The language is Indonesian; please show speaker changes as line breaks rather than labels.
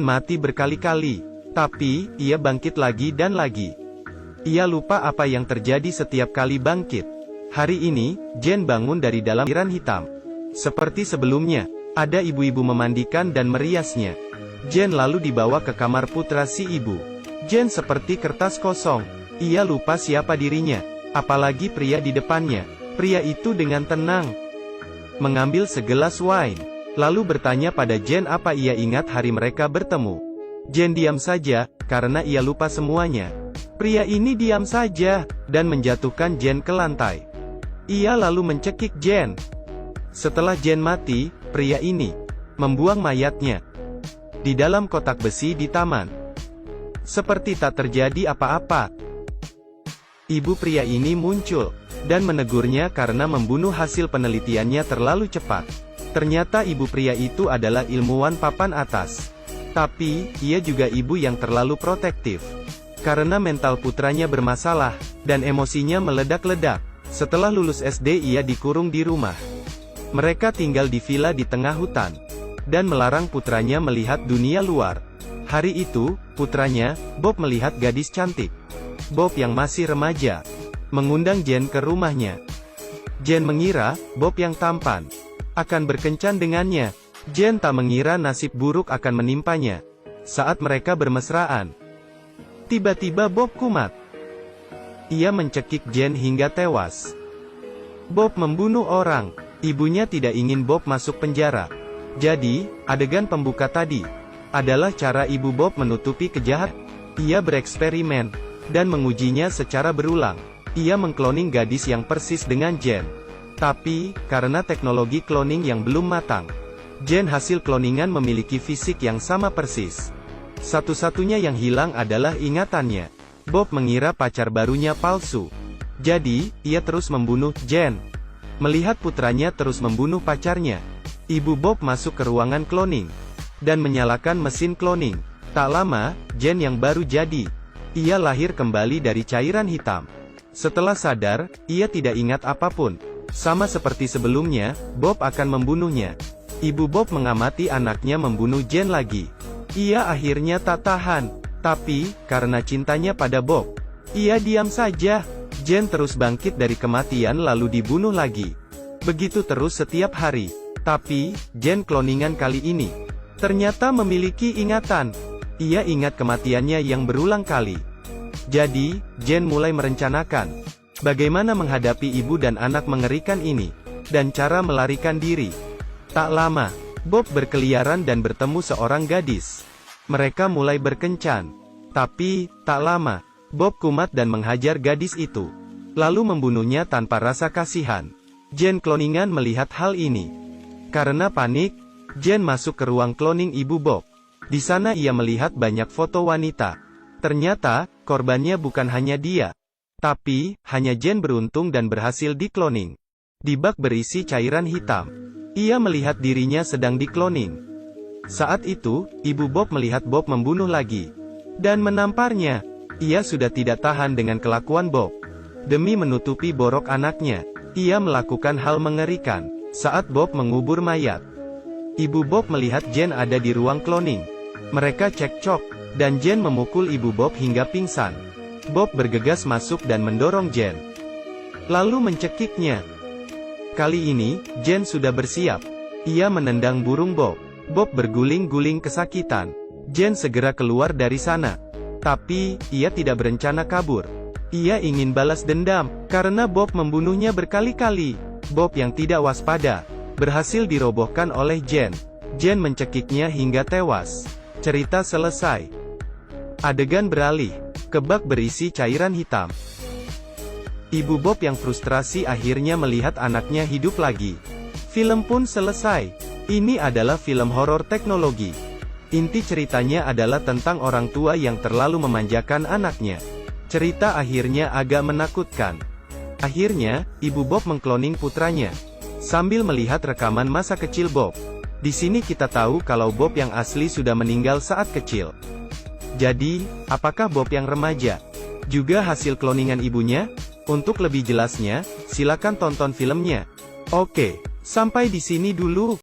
mati berkali-kali. Tapi, ia bangkit lagi dan lagi. Ia lupa apa yang terjadi setiap kali bangkit. Hari ini, Jen bangun dari dalam pikiran hitam. Seperti sebelumnya, ada ibu-ibu memandikan dan meriasnya. Jen lalu dibawa ke kamar putra si ibu. Jen seperti kertas kosong. Ia lupa siapa dirinya. Apalagi pria di depannya. Pria itu dengan tenang mengambil segelas wine. Lalu bertanya pada Jen apa ia ingat hari mereka bertemu. Jen diam saja, karena ia lupa semuanya. Pria ini diam saja, dan menjatuhkan Jen ke lantai. Ia lalu mencekik Jen. Setelah Jen mati, pria ini membuang mayatnya di dalam kotak besi di taman. Seperti tak terjadi apa-apa. Ibu pria ini muncul, dan menegurnya karena membunuh hasil penelitiannya terlalu cepat. Ternyata ibu pria itu adalah ilmuwan papan atas. Tapi, ia juga ibu yang terlalu protektif. Karena mental putranya bermasalah, dan emosinya meledak-ledak. Setelah lulus SD ia dikurung di rumah. Mereka tinggal di villa di tengah hutan. Dan melarang putranya melihat dunia luar. Hari itu, putranya, Bob melihat gadis cantik. Bob yang masih remaja mengundang Jen ke rumahnya. Jen mengira, Bob yang tampan akan berkencan dengannya. Jen tak mengira nasib buruk akan menimpanya. Saat mereka bermesraan, tiba-tiba Bob kumat. Ia mencekik Jen hingga tewas. Bob membunuh orang. Ibunya tidak ingin Bob masuk penjara. Jadi, adegan pembuka tadi adalah cara ibu Bob menutupi kejahatan. Ia bereksperimen dan mengujinya secara berulang. Ia mengkloning gadis yang persis dengan Jen. Tapi, karena teknologi cloning yang belum matang, Jen hasil kloningan memiliki fisik yang sama persis. Satu-satunya yang hilang adalah ingatannya. Bob mengira pacar barunya palsu. Jadi, ia terus membunuh Jen. Melihat putranya terus membunuh pacarnya, ibu Bob masuk ke ruangan cloning dan menyalakan mesin cloning. Tak lama, Jen yang baru jadi. Ia lahir kembali dari cairan hitam. Setelah sadar, ia tidak ingat apapun. Sama seperti sebelumnya, Bob akan membunuhnya. Ibu Bob mengamati anaknya membunuh Jen lagi. Ia akhirnya tak tahan. Tapi, karena cintanya pada Bob, ia diam saja. Jen terus bangkit dari kematian lalu dibunuh lagi. Begitu terus setiap hari. Tapi, Jen kloningan kali ini ternyata memiliki ingatan. Ia ingat kematiannya yang berulang kali. Jadi, Jen mulai merencanakan bagaimana menghadapi ibu dan anak mengerikan ini, dan cara melarikan diri. Tak lama, Bob berkeliaran dan bertemu seorang gadis. Mereka mulai berkencan. Tapi, tak lama, Bob kumat dan menghajar gadis itu. Lalu membunuhnya tanpa rasa kasihan. Jen kloningan melihat hal ini. Karena panik, Jen masuk ke ruang cloning ibu Bob. Di sana ia melihat banyak foto wanita. Ternyata, korbannya bukan hanya dia. Tapi, hanya Jen beruntung dan berhasil dikloning. Di bak berisi cairan hitam. Ia melihat dirinya sedang dikloning. Saat itu, ibu Bob melihat Bob membunuh lagi. Dan menamparnya. Ia sudah tidak tahan dengan kelakuan Bob. Demi menutupi borok anaknya, ia melakukan hal mengerikan. Saat Bob mengubur mayat, ibu Bob melihat Jen ada di ruang cloning. Mereka cekcok, dan Jen memukul ibu Bob hingga pingsan. Bob bergegas masuk dan mendorong Jen, lalu mencekiknya. Kali ini, Jen sudah bersiap. Ia menendang burung Bob. Bob berguling-guling kesakitan. Jen segera keluar dari sana. Tapi, ia tidak berencana kabur. Ia ingin balas dendam, karena Bob membunuhnya berkali-kali. Bob yang tidak waspada, berhasil dirobohkan oleh Jen. Jen mencekiknya hingga tewas. Cerita selesai. Adegan beralih ke bak berisi cairan hitam. Ibu Bob yang frustrasi akhirnya melihat anaknya hidup lagi. Film pun selesai. Ini adalah film horor teknologi. Inti ceritanya adalah tentang orang tua yang terlalu memanjakan anaknya. Cerita akhirnya agak menakutkan. Akhirnya, ibu Bob mengkloning putranya. Sambil melihat rekaman masa kecil Bob. Di sini kita tahu kalau Bob yang asli sudah meninggal saat kecil. Jadi, apakah Bob yang remaja juga hasil kloningan ibunya? Untuk lebih jelasnya, silakan tonton filmnya. Oke, sampai di sini dulu.